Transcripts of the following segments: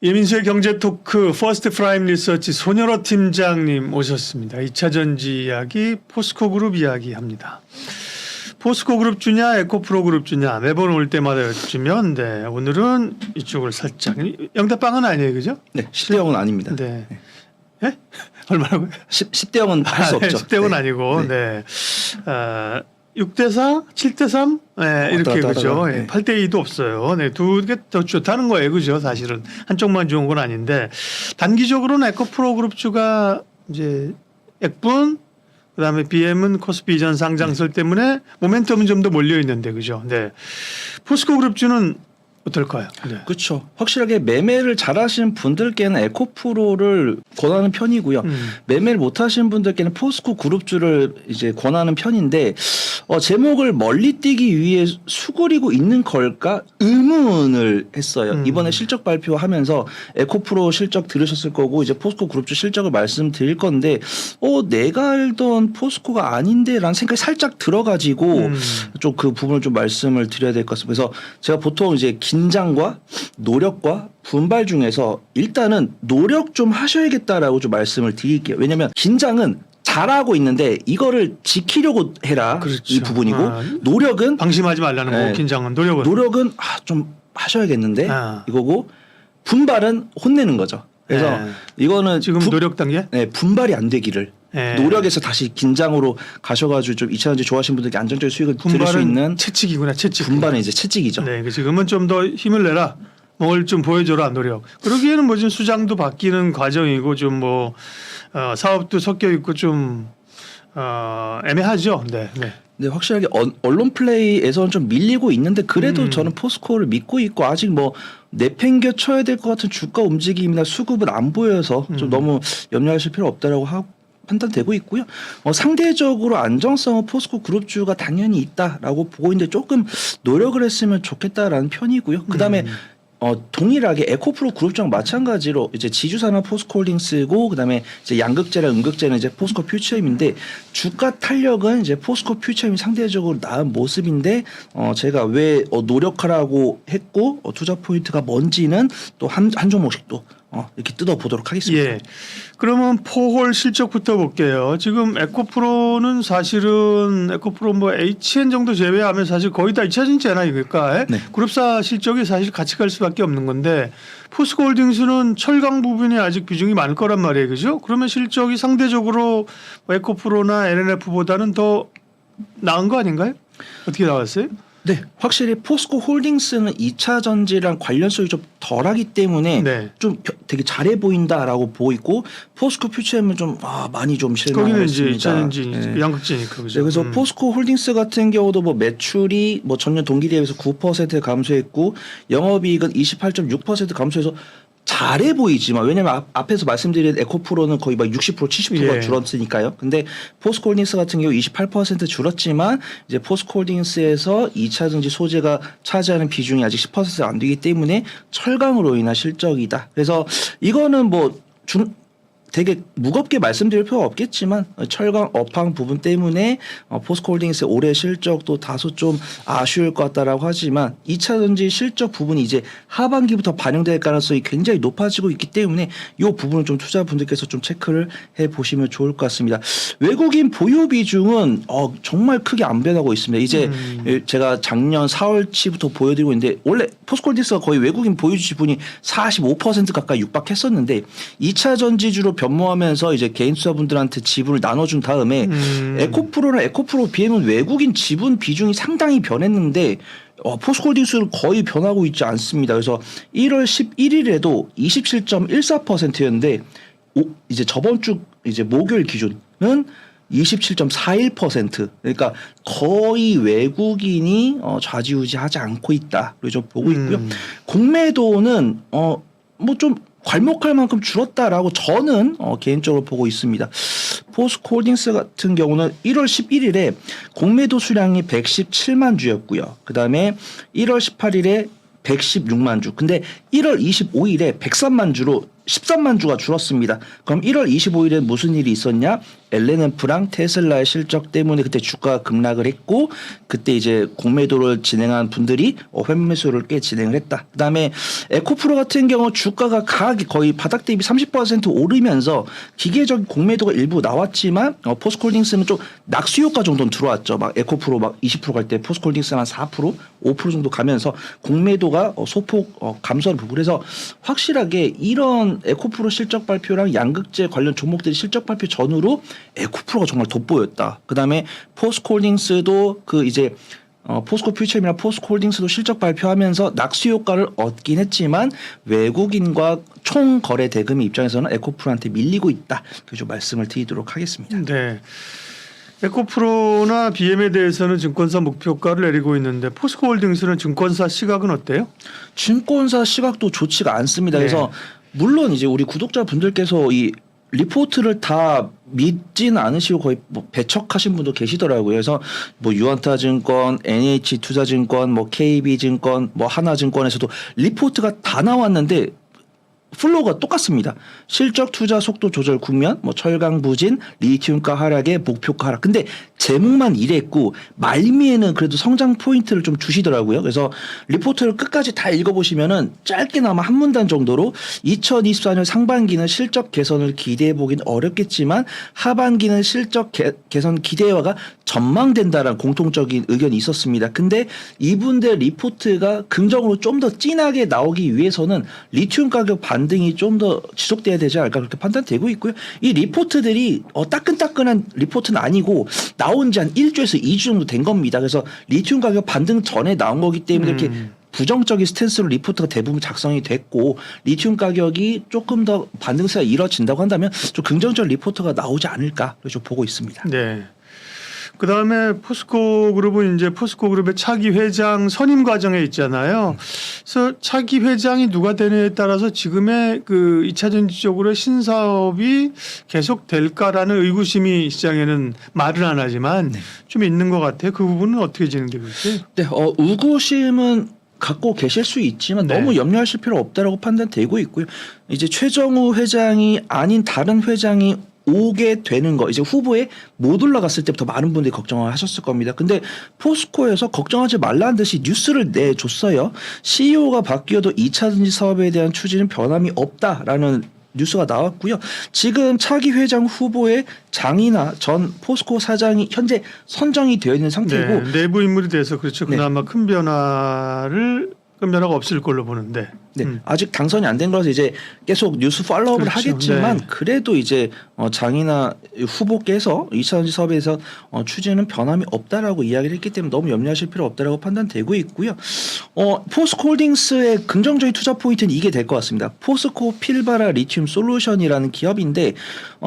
예민수의 경제토크 퍼스트 프라임 리서치 손여러 팀장님 오셨습니다. 2차 전지 이야기 포스코 그룹 이야기합니다. 포스코 그룹 주냐 에코프로 그룹 주냐 매번 올 때마다 여쭈면 네, 오늘은 이쪽을 살짝 영대빵은 아니에요, 그죠? 네, 10대 0은 아닙니다. 네. 예? 얼마라고요? 10대 0은 할 수 없죠. 10대 0은 네. 아니고 네. 6대 4, 7대 3 네, 이렇게 그죠. 네. 8대 2도 없어요. 네, 두 개 더 좋다는 거예요, 그죠? 사실은 한쪽만 좋은 건 아닌데 단기적으로는 에코프로 그룹주가 이제 액분 그다음에 BM은 코스피 이전 상장설 때문에 모멘텀은 좀 더 몰려 있는데 그죠? 네. 포스코 그룹주는 어떨까요? 네. 그렇죠. 확실하게 매매를 잘하시는 분들께는 에코프로를 권하는 편이고요. 매매를 못하시는 분들께는 포스코 그룹주를 이제 권하는 편인데 제목을 멀리 뛰기 위해 수그리고 있는 걸까 의문을 했어요. 이번에 실적 발표하면서 에코프로 실적 들으셨을 거고 이제 포스코 그룹주 실적을 말씀드릴 건데 내가 알던 포스코가 아닌데라는 생각이 살짝 들어가지고 좀 그 부분을 좀 말씀을 드려야 될 것 같습니다. 그래서 제가 보통 이제 긴장과 노력과 분발 중에서 일단은 노력 좀 하셔야겠다라고 좀 말씀을 드릴게요. 왜냐하면 긴장은 잘하고 있는데 이거를 지키려고 해라. 그렇죠. 이 부분이고 노력은 방심하지 말라는 거고 긴장은 노력은 좀 하셔야겠는데 아. 이거고 분발은 혼내는 거죠. 그래서 네. 이거는 지금 노력 단계? 네, 분발이 안 되기를 네. 노력에서 다시 긴장으로 가셔가지고 좀 2차 전지 좋아하시는 분들께 안정적인 수익을 들을 수 있는 채찍이구나, 채찍. 분발은 이제 채찍이죠. 네, 지금은 좀 더 힘을 내라. 뭘 좀 보여줘라 노력. 그러기에는 뭐 지금 수장도 바뀌는 과정이고 좀 뭐 사업도 섞여 있고 좀 애매하죠. 네, 네. 네, 확실하게 언론 플레이에서는 좀 밀리고 있는데 그래도 저는 포스코를 믿고 있고 아직 뭐 내팽겨 쳐야 될 것 같은 주가 움직임이나 수급은 안 보여서 좀 너무 염려하실 필요 없다라고 판단되고 있고요. 상대적으로 안정성은 포스코 그룹주가 당연히 있다라고 보고 있는데 조금 노력을 했으면 좋겠다라는 편이고요. 그다음에 동일하게 에코프로 그룹주랑 마찬가지로 이제 지주산업 포스코홀딩스고 그다음에 이제 양극재랑 음극재는 이제 포스코 퓨처임인데 주가 탄력은 이제 포스코 퓨처임이 상대적으로 나은 모습인데 제가 왜 노력하라고 했고 투자 포인트가 뭔지는 또 한 종목씩 또 이렇게 뜯어보도록 하겠습니다. 예. 그러면 포홀 실적부터 볼게요. 지금 에코프로는 사실은 에코프로 뭐 HN 정도 제외하면 사실 거의 다 2차 전지잖아요. 그러니까 네. 그룹사 실적이 사실 같이 갈 수밖에 없는 건데 포스코홀딩스는 철강 부분이 아직 비중이 많을 거란 말이에요. 그죠? 그러면 실적이 상대적으로 에코프로나 LNF보다는 더 나은 거 아닌가요? 어떻게 나왔어요? 네, 확실히 포스코 홀딩스는 2차 전지랑 관련성이 좀 덜하기 때문에 네. 좀 되게 잘해 보인다라고 보고 있고 포스코 퓨처엠은 좀 많이 좀 거기는 이제 실망했습니다. 2차 전지 네. 양극재니까 그죠? 네, 그래서 포스코 홀딩스 같은 경우도 뭐 매출이 뭐 전년 동기 대비해서 9% 감소했고 영업이익은 28.6% 감소해서 잘해 보이지만 왜냐면 앞에서 말씀드린 에코프로는 거의 막 60% 70%가 예. 줄었으니까요. 근데 포스코홀딩스 같은 경우 28% 줄었지만 이제 포스코홀딩스에서 2차 전지 소재가 차지하는 비중이 아직 10%가 안 되기 때문에 철강으로 인한 실적이다. 그래서 이거는 뭐 되게 무겁게 말씀드릴 필요가 없겠지만 철강 업황 부분 때문에 포스코홀딩스의 올해 실적도 다소 좀 아쉬울 것 같다라고 하지만 2차 전지 실적 부분이 이제 하반기부터 반영될 가능성이 굉장히 높아지고 있기 때문에 이 부분을 좀 투자분들께서 좀 체크를 해보시면 좋을 것 같습니다. 외국인 보유 비중은 정말 크게 안 변하고 있습니다. 이제 제가 작년 4월치부터 보여드리고 있는데 원래 포스코홀딩스가 거의 외국인 보유 지분이 45% 가까이 육박했었는데 2차 전지주로 변모하면서 이제 개인 투자분들한테 지분을 나눠준 다음에 에코프로나 에코프로 BM은 외국인 지분 비중이 상당히 변했는데 포스코홀딩스는 거의 변하고 있지 않습니다. 그래서 1월 11일에도 27.14%였는데 이제 저번 주 이제 목요일 기준은 27.41% 그러니까 거의 외국인이 좌지우지하지 않고 있다. 좀 보고 있고요. 공매도는 뭐 좀 괄목할 만큼 줄었다라고 저는 개인적으로 보고 있습니다. 포스코홀딩스 같은 경우는 1월 11일에 공매도 수량이 117만 주였고요. 그다음에 1월 18일에 116만 주. 근데 1월 25일에 103만 주로 13만 주가 줄었습니다. 그럼 1월 25일에 무슨 일이 있었냐? LNF랑 테슬라의 실적 때문에 그때 주가가 급락을 했고 그때 이제 공매도를 진행한 분들이 회매수를 꽤 진행을 했다. 그다음에 에코프로 같은 경우 주가가 강하게 거의 바닥 대비 30% 오르면서 기계적인 공매도가 일부 나왔지만 포스코홀딩스는 좀 낙수 효과 정도는 들어왔죠. 막 에코프로 막 20% 갈 때 포스코홀딩스는 한 4%, 5% 정도 가면서 공매도가 소폭 감소하는 부분. 그래서 확실하게 이런 에코프로 실적 발표랑 양극재 관련 종목들이 실적 발표 전후로 에코프로가 정말 돋보였다. 그다음에 포스코홀딩스도 그 이제 포스코 퓨처엠이나 포스코홀딩스도 실적 발표하면서 낙수 효과를 얻긴 했지만 외국인과 총 거래 대금의 입장에서는 에코프로한테 밀리고 있다. 그래서 말씀을 드리도록 하겠습니다. 네. 에코프로나 BM에 대해서는 증권사 목표가를 내리고 있는데 포스코홀딩스는 증권사 시각은 어때요? 증권사 시각도 좋지가 않습니다. 네. 그래서 물론 이제 우리 구독자분들께서 이 리포트를 다 믿진 않으시고 거의 뭐 배척하신 분도 계시더라고요. 그래서 뭐 유안타증권, NH투자증권, 뭐 KB증권, 뭐 하나증권에서도 리포트가 다 나왔는데 플로우가 똑같습니다. 실적 투자 속도 조절 국면, 뭐 철강 부진, 리튬가 하락에 목표가 하락. 근데 제목만 이랬고 말미에는 그래도 성장 포인트를 좀 주시더라고요. 그래서 리포트를 끝까지 다 읽어보시면은 짧게나마 한 문단 정도로 2024년 상반기는 실적 개선을 기대해 보긴 어렵겠지만 하반기는 실적 개선 기대화가 전망된다라는 공통적인 의견이 있었습니다. 근데 이분들 리포트가 긍정으로 좀 더 진하게 나오기 위해서는 리튬 가격 반등이 좀 더 지속돼야 되지 않을까 그렇게 판단되고 있고요. 이 리포트들이 따끈따끈한 리포트는 아니고 나온 지 한 1주에서 2주 정도 된 겁니다. 그래서 리튬 가격 반등 전에 나온 거기 때문에 이렇게 부정적인 스탠스로 리포트가 대부분 작성이 됐고 리튬 가격이 조금 더 반등세가 이뤄진다고 한다면 좀 긍정적 리포트가 나오지 않을까 그래서 좀 보고 있습니다. 네. 그 다음에 포스코 그룹은 이제 포스코 그룹의 차기 회장 선임 과정에 있잖아요. 그래서 차기 회장이 누가 되느냐에 따라서 지금의 그 2차 전지 쪽으로 신사업이 계속 될까라는 의구심이 시장에는 말은 안 하지만 좀 있는 것 같아요. 그 부분은 어떻게 진행되고 있어요? 네, 의구심은 갖고 계실 수 있지만 네. 너무 염려하실 필요 없다라고 판단되고 있고요. 이제 최정우 회장이 아닌 다른 회장이 오게 되는 거 이제 후보에 못 올라갔을 때부터 많은 분들이 걱정을 하셨을 겁니다. 근데 포스코에서 걱정하지 말라는 듯이 뉴스를 내줬어요. CEO가 바뀌어도 2차전지 사업에 대한 추진은 변함이 없다라는 뉴스가 나왔고요. 지금 차기 회장 후보에 장이나 전 포스코 사장이 현재 선정이 되어 있는 상태고 네, 내부 인물이 돼서 그렇죠. 네. 그나마 큰 변화가 없을 걸로 보는데. 네, 아직 당선이 안 된 거라서 이제 계속 뉴스 팔로우를 그렇죠. 하겠지만 네. 그래도 이제 장이나 후보께서 2차전지 사업에서 추진은 변함이 없다라고 이야기를 했기 때문에 너무 염려하실 필요 없다라고 판단되고 있고요. 포스코홀딩스의 긍정적인 투자 포인트는 이게 될 것 같습니다. 포스코 필바라 리튬 솔루션이라는 기업인데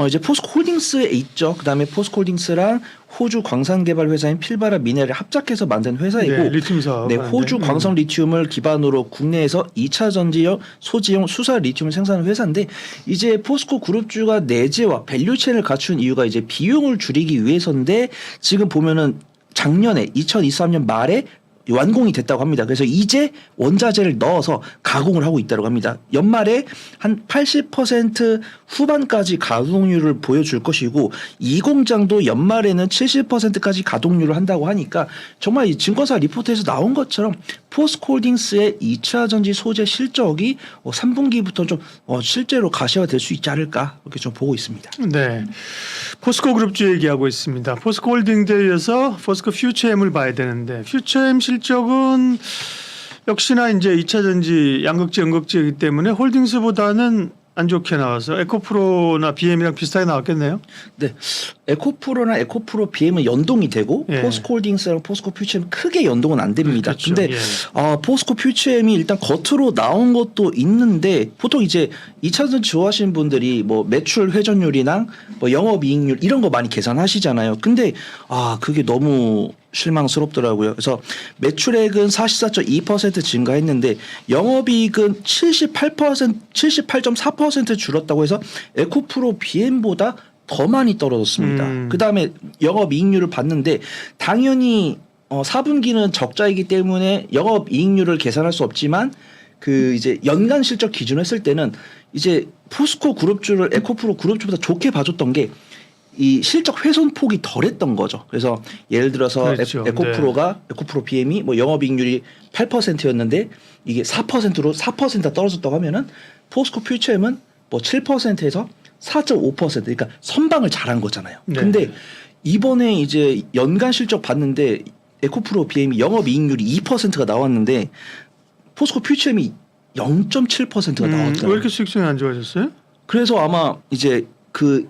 이제 포스코홀딩스에 있죠. 그다음에 포스코홀딩스랑 호주 광산 개발 회사인 필바라 미네를 합작해서 만든 회사이고 네, 리튬 사업. 네, 호주 광성 리튬을 기반으로 국내에서 2차 전지용 소지용 수사 리튬을 생산하는 회사인데 이제 포스코 그룹주가 내재와 밸류체인을 갖춘 이유가 이제 비용을 줄이기 위해서인데 지금 보면은 작년에 2023년 말에 완공이 됐다고 합니다. 그래서 이제 원자재를 넣어서 가공을 하고 있다고 합니다. 연말에 한 80% 후반까지 가동률을 보여줄 것이고 이 공장도 연말에는 70%까지 가동률을 한다고 하니까 정말 이 증권사 리포트에서 나온 것처럼 포스코홀딩스의 2차 전지 소재 실적이 3분기부터 좀 실제로 가시화될 수 있지 않을까 이렇게 좀 보고 있습니다. 네, 포스코 그룹주 얘기하고 있습니다. 포스코 홀딩제에 이어서 포스코 퓨처엠을 봐야 되는데 퓨처엠 실적은 역시나 이제 2차 전지 양극재 음극재이기 때문에 홀딩스보다는 안 좋게 나와서 에코프로나 BM이랑 비슷하게 나왔겠네요. 네, 에코프로나 에코프로 BM은 연동이 되고 예. 포스코홀딩스랑 포스코 퓨처엠 크게 연동은 안 됩니다. 그렇죠. 근데 예. 포스코 퓨처엠이 일단 겉으로 나온 것도 있는데 보통 이제 2차전 좋아하시는 분들이 뭐 매출 회전율이나 뭐 영업이익률 이런 거 많이 계산하시잖아요. 근데 그게 너무 실망스럽더라고요. 그래서 매출액은 44.2% 증가했는데 영업이익은 78.4% 줄었다고 해서 에코프로 BM보다 더 많이 떨어졌습니다. 그다음에 영업이익률을 봤는데 당연히 4분기는 적자이기 때문에 영업이익률을 계산할 수 없지만 그 이제 연간 실적 기준으로 했을 때는 이제 포스코 그룹주를 에코프로 그룹주보다 좋게 봐줬던 게 이 실적 훼손 폭이 덜했던 거죠. 그래서 예를 들어서 그렇죠. 에코프로가 에코프로 BM이 뭐 영업이익률이 8%였는데 이게 4%로 4% 떨어졌다고 하면은 포스코 퓨처엠은 뭐 7%에서 4.5% 그러니까 선방을 잘한 거잖아요. 네. 근데 이번에 이제 연간 실적 봤는데 에코프로 BM이 영업이익률이 2%가 나왔는데 포스코 퓨처엠이 0.7%가 왜 나왔잖아요. 이렇게 수익성이 안 좋아졌어요? 그래서 아마 이제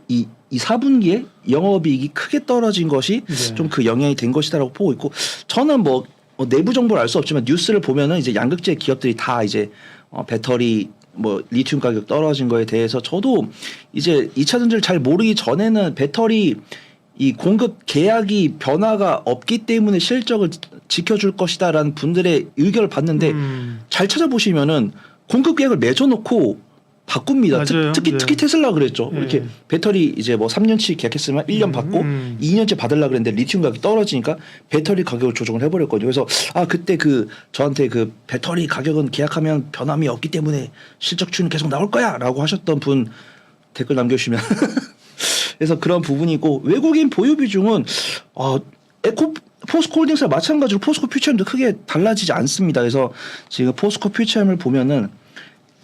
이 4분기에 영업이익이 크게 떨어진 것이 네. 좀 그 영향이 된 것이다라고 보고 있고 저는 뭐 내부 정보를 알 수 없지만 뉴스를 보면은 이제 양극재 기업들이 다 이제 배터리 뭐 리튬 가격 떨어진 거에 대해서 저도 이제 2차 전지를 잘 모르기 전에는 배터리 이 공급 계약이 변화가 없기 때문에 실적을 지켜줄 것이다라는 분들의 의견을 봤는데 잘 찾아보시면은 공급 계약을 맺어놓고 바꿉니다. 맞아요. 특히 네. 테슬라 그랬죠. 네. 이렇게 배터리 이제 뭐 3년치 계약했으면 1년 받고 2년째 받으려 그랬는데 리튬 가격이 떨어지니까 배터리 가격을 조정을 해버렸거든요. 그래서 그때 저한테 그 배터리 가격은 계약하면 변함이 없기 때문에 실적 추이는 계속 나올 거야라고 하셨던 분 댓글 남겨주시면 그래서 그런 부분이고 외국인 보유 비중은 포스코홀딩스와 마찬가지로 포스코 퓨처엠도 크게 달라지지 않습니다. 그래서 지금 포스코 퓨처엠을 보면은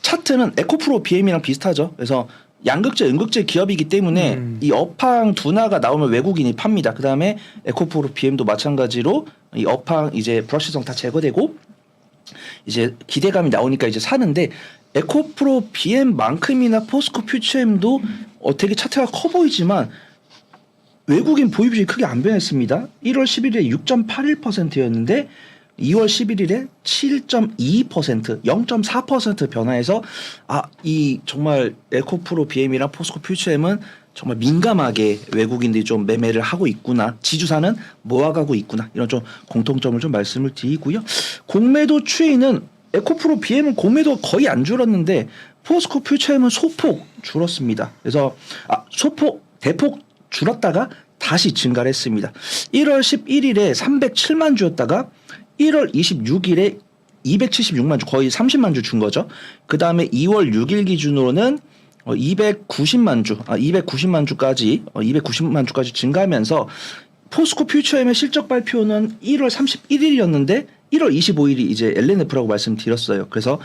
차트는 에코프로 BM이랑 비슷하죠. 그래서 양극재, 음극재 기업이기 때문에 이 업황 둔화가 나오면 외국인이 팝니다. 그 다음에 에코프로 BM도 마찬가지로 이 업황 이제 불확실성 다 제거되고 이제 기대감이 나오니까 이제 사는데 에코프로 BM만큼이나 포스코 퓨처엠도 되게 차트가 커 보이지만 외국인 보유 비중이 크게 안 변했습니다. 1월 11일에 6.81%였는데 2월 11일에 7.2% 0.4% 변화해서 이 정말 에코프로 BM이랑 포스코 퓨처엠은 정말 민감하게 외국인들이 좀 매매를 하고 있구나. 지주사는 모아가고 있구나. 이런 좀 공통점을 좀 말씀을 드리고요. 공매도 추이는 에코프로 BM은 공매도 거의 안 줄었는데 포스코 퓨처엠은 소폭 줄었습니다. 그래서 대폭 줄었다가 다시 증가를 했습니다. 1월 11일에 307만 주였다가 1월 26일에 276만 주 거의 30만 주 준 거죠. 그 다음에 2월 6일 기준으로는 290만 주까지 290만 주까지 증가하면서 포스코 퓨처엠의 실적 발표는 1월 31일이었는데 1월 25일이 이제 LNF라고 말씀드렸어요. 그래서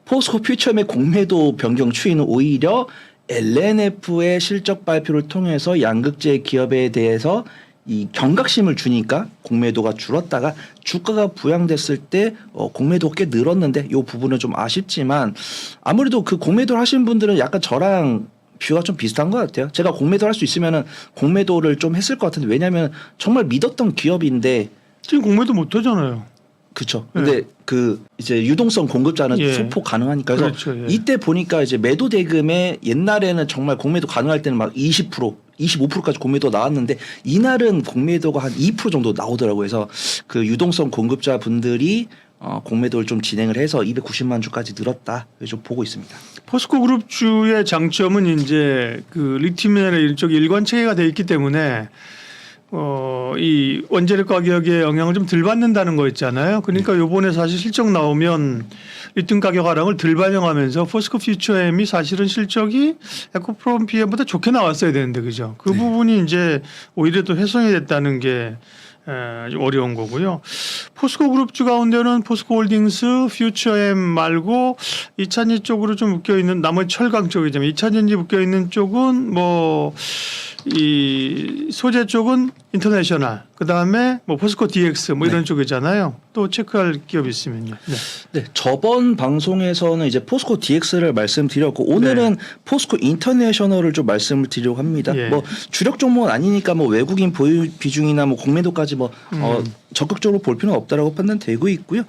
포스코 퓨처엠의 공매도 변경 추이는 오히려 LNF의 실적 발표를 통해서 양극재 기업에 대해서 이 경각심을 주니까 공매도가 줄었다가 주가가 부양됐을 때 공매도가 꽤 늘었는데 이 부분은 좀 아쉽지만 아무래도 그 공매도를 하신 분들은 약간 저랑 뷰가 좀 비슷한 것 같아요. 제가 공매도 할 수 있으면은 공매도를 좀 했을 것 같은데 왜냐하면 정말 믿었던 기업인데 지금 공매도 못 하잖아요. 그렇죠. 근데 그 이제 유동성 공급자는 소폭 가능하니까 그래서 그렇죠. 이때 보니까 이제 매도 대금에 옛날에는 정말 공매도 가능할 때는 막 20%, 25%까지 공매도 나왔는데 이날은 공매도가 한 2% 정도 나오더라고요. 그래서 그 유동성 공급자 분들이 공매도를 좀 진행을 해서 290만 주까지 늘었다. 좀 보고 있습니다. 포스코 그룹주의 장점은 이제 그 리튬이나 이쪽 일관 체계가 돼 있기 때문에 이 원재료 가격에 영향을 좀 덜 받는다는 거 있잖아요. 그러니까 요번에 사실 실적 나오면 리튬 가격 하락을 덜 반영하면서 포스코 퓨처엠이 사실은 실적이 에코프로 BM보다 좋게 나왔어야 되는데 그죠. 그 부분이 이제 오히려 또 훼손이 됐다는 게 좀 어려운 거고요. 포스코 그룹주 가운데는 포스코 홀딩스, 퓨처엠 말고 2차전지 쪽으로 좀 묶여 있는 나머지 철강 쪽이지만 2차전지 묶여 있는 쪽은 뭐 이 소재 쪽은 인터내셔널, 그 다음에 뭐 포스코 DX 뭐 이런 쪽이잖아요. 또 체크할 기업이 있으면요. 네, 저번 방송에서는 이제 포스코 DX를 말씀드렸고 오늘은 포스코 인터내셔널을 좀 말씀을 드리려고 합니다. 뭐 주력 종목은 아니니까 뭐 외국인 보유 비중이나 뭐 공매도까지 뭐 적극적으로 볼 필요는 없다라고 판단되고 있고요.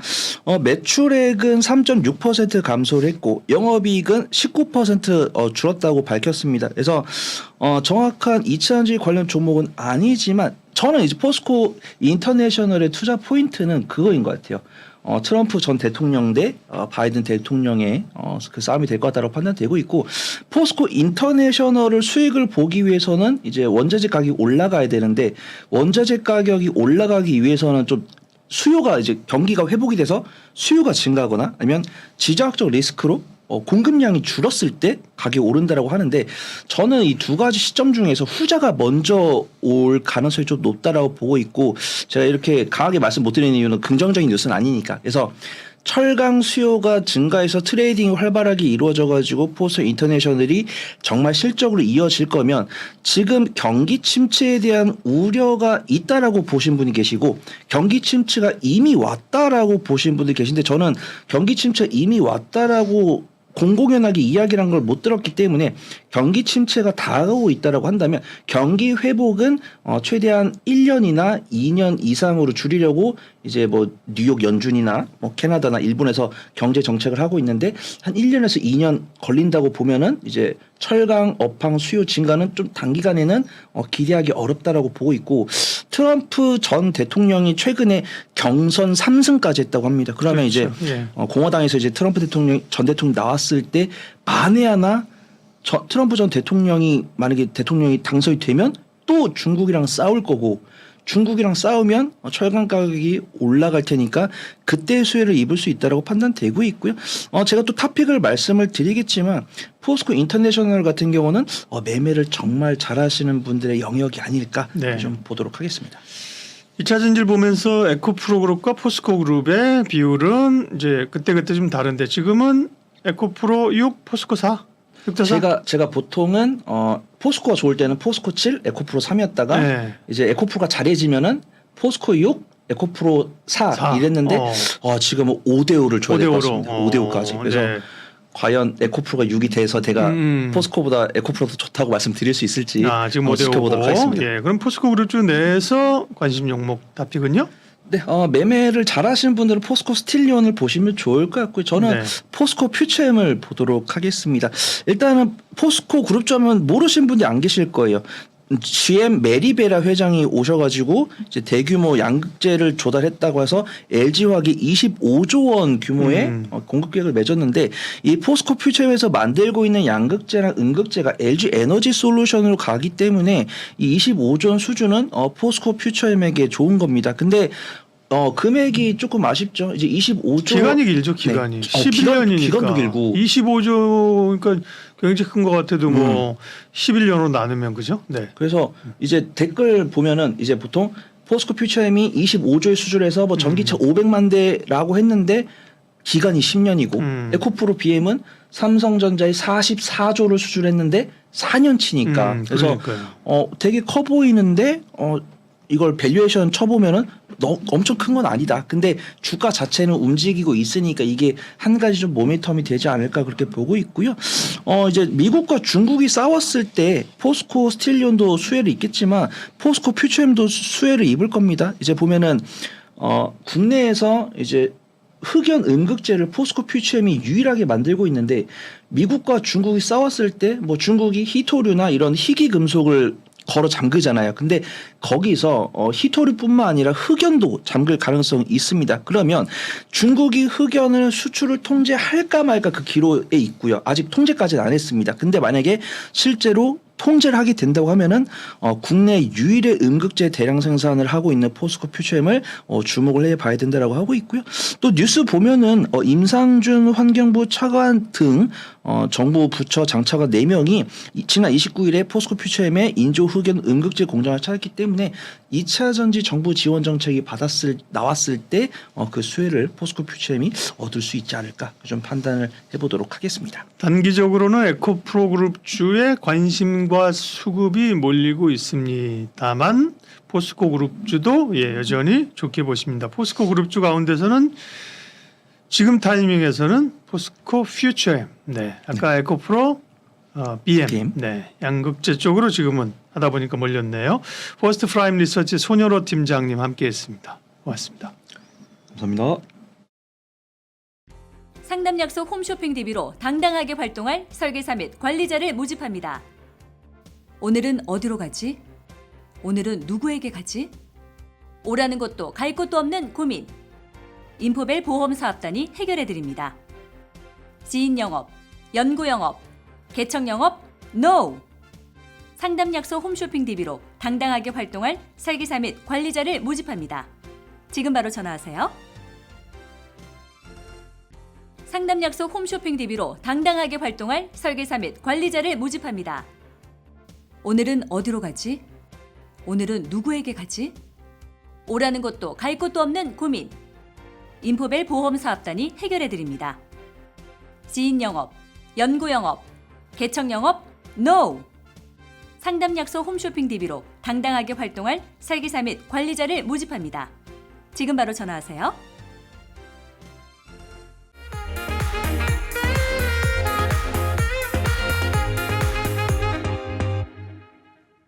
매출액은 3.6% 감소를 했고 영업이익은 19% 줄었다고 밝혔습니다. 그래서 정확한 2차전지 관련 종목은 아니지만 저는 이제 포스코 인터내셔널의 투자 포인트는 그거인 것 같아요. 트럼프 전 대통령 대 바이든 대통령의 그 싸움이 될 것 같다고 판단되고 있고 포스코 인터내셔널을 수익을 보기 위해서는 이제 원자재 가격이 올라가야 되는데 원자재 가격이 올라가기 위해서는 좀 수요가 이제 경기가 회복이 돼서 수요가 증가하거나 아니면 지정학적 리스크로 공급량이 줄었을 때 가격이 오른다라고 하는데 저는 이 두 가지 시점 중에서 후자가 먼저 올 가능성이 좀 높다라고 보고 있고 제가 이렇게 강하게 말씀 못 드리는 이유는 긍정적인 뉴스는 아니니까. 그래서 철강 수요가 증가해서 트레이딩이 활발하게 이루어져 가지고 포스코 인터내셔널이 정말 실적으로 이어질 거면 지금 경기 침체에 대한 우려가 있다라고 보신 분이 계시고 경기 침체가 이미 왔다라고 보신 분이 계신데 저는 경기 침체가 이미 왔다라고 공공연하게 이야기를 한 걸 못 들었기 때문에 경기 침체가 다가오고 있다라고 한다면 경기 회복은 최대한 1년이나 2년 이상으로 줄이려고 이제 뭐 뉴욕 연준이나 뭐 캐나다나 일본에서 경제 정책을 하고 있는데 한 1년에서 2년 걸린다고 보면은 이제 철강 업황 수요 증가는 좀 단기간에는 기대하기 어렵다라고 보고 있고 트럼프 전 대통령이 최근에 경선 3승까지 했다고 합니다. 그러면 그렇죠. 이제 예. 공화당에서 이제 트럼프 전 대통령 나왔을 때 만에 하나 트럼프 전 대통령이 만약에 대통령이 당선이 되면 또 중국이랑 싸울 거고 중국이랑 싸우면 철강 가격이 올라갈 테니까 그때 수혜를 입을 수 있다라고 판단되고 있고요. 제가 또 토픽을 말씀을 드리겠지만 포스코 인터내셔널 같은 경우는 매매를 정말 잘하시는 분들의 영역이 아닐까 네. 좀 보도록 하겠습니다. 2차 전지를 보면서 에코프로 그룹과 포스코 그룹의 비율은 이제 그때그때 좀 다른데 지금은 에코프로 6, 포스코 4? 6대4? 제가 보통은 포스코가 좋을 때는 포스코 7, 에코프로 3이었다가 네. 이제 에코프로가 잘해지면은 포스코 6, 에코프로 4 이랬는데 지금은 5대5를 줘야 될 것 같습니다. 5대5까지. 그래서 네. 과연 에코프로가 6이 돼서 제가 포스코보다 에코프로가 더 좋다고 말씀드릴 수 있을지 지금 한번 지켜보도록 하겠습니다. 예, 그럼 포스코 그룹 중 내에서 관심 종목 토픽은요? 네, 매매를 잘하시는 분들은 포스코 스틸리온을 보시면 좋을 것 같고요. 저는 네. 포스코 퓨처엠을 보도록 하겠습니다. 일단은 포스코 그룹주하면 모르시는 분이 안 계실 거예요. GM 메리베라 회장이 오셔가지고 이제 대규모 양극재를 조달했다고 해서 LG화학이 25조 원 규모의 공급 계획을 맺었는데 이 포스코 퓨처엠에서 만들고 있는 양극재랑 음극재가 LG 에너지 솔루션으로 가기 때문에 이 25조 원 수준은 포스코 퓨처엠에게 좋은 겁니다. 근데 금액이 조금 아쉽죠. 이제 25조 기간이 길죠, 기간이. 네. 11년이니까. 기간도 길고 25조 그러니까 굉장히 큰 것 같아도 뭐 11년으로 나누면 그죠? 네. 그래서 이제 댓글 보면은 이제 보통 포스코 퓨처엠이 25조의 수준에서 뭐 전기차 500만 대라고 했는데 기간이 10년이고 에코프로 BM은 삼성전자의 44조를 수출했는데 4년치니까 그래서 되게 커 보이는데 이걸 밸류에이션 쳐보면은 엄청 큰 건 아니다. 근데 주가 자체는 움직이고 있으니까 이게 한 가지 좀 모멘텀이 되지 않을까 그렇게 보고 있고요. 이제 미국과 중국이 싸웠을 때 포스코 스틸리온도 수혜를 입겠지만 포스코 퓨처엠도 수혜를 입을 겁니다. 이제 보면은 국내에서 이제 흑연 음극재를 포스코 퓨처엠이 유일하게 만들고 있는데 미국과 중국이 싸웠을 때 뭐 중국이 히토류나 이런 희귀 금속을 걸어 잠그잖아요. 근데 거기서 히토류뿐만 아니라 흑연도 잠글 가능성이 있습니다. 그러면 중국이 흑연을 수출을 통제할까 말까 그 기로에 있고요. 아직 통제까지는 안 했습니다. 근데 만약에 실제로 통제를 하게 된다고 하면은 국내 유일의 음극재 대량 생산을 하고 있는 포스코 퓨처엠을 주목을 해봐야 된다라고 하고 있고요. 또 뉴스 보면은 임상준 환경부 차관 등 정부 부처 장차관 4명이 지난 29일에 포스코 퓨처엠의 인조 흑연 음극재 공장을 찾았기 때문에 2차 전지 정부 지원 정책이 나왔을 때 그 수혜를 포스코 퓨처엠이 얻을 수 있지 않을까 좀 판단을 해보도록 하겠습니다. 단기적으로는 에코프로 그룹주의 관심과 수급이 몰리고 있습니다만 포스코 그룹주도 여전히 좋게 보십니다. 포스코 그룹주 가운데서는 지금 타이밍에서는 포스코 퓨처엠, 아까 에코프로, BM, 양극재 쪽으로 지금은 하다 보니까 몰렸네요. 퍼스트 프라임 리서치 손여로 팀장님 함께했습니다. 고맙습니다. 감사합니다. 상담 약속 홈쇼핑 DB로 당당하게 활동할 설계사 및 관리자를 모집합니다. 오늘은 어디로 가지? 오늘은 누구에게 가지? 오라는 것도 갈 곳도 없는 고민. 인포벨 보험사업단이 해결해드립니다. 지인 영업, 연구 영업, 개척 영업, NO! 상담 약속 홈쇼핑 DB로 당당하게 활동할 설계사 및 관리자를 모집합니다. 지금 바로 전화하세요. 상담 약속 홈쇼핑 DB로 당당하게 활동할 설계사 및 관리자를 모집합니다. 오늘은 어디로 가지? 오늘은 누구에게 가지? 오라는 것도 갈 곳도 없는 고민. 인포벨 보험사업단이 해결해드립니다. 지인 영업, 연구 영업, 개척 영업, NO! 상담 약속 홈쇼핑 DB로 당당하게 활동할 설계사 및 관리자를 모집합니다. 지금 바로 전화하세요.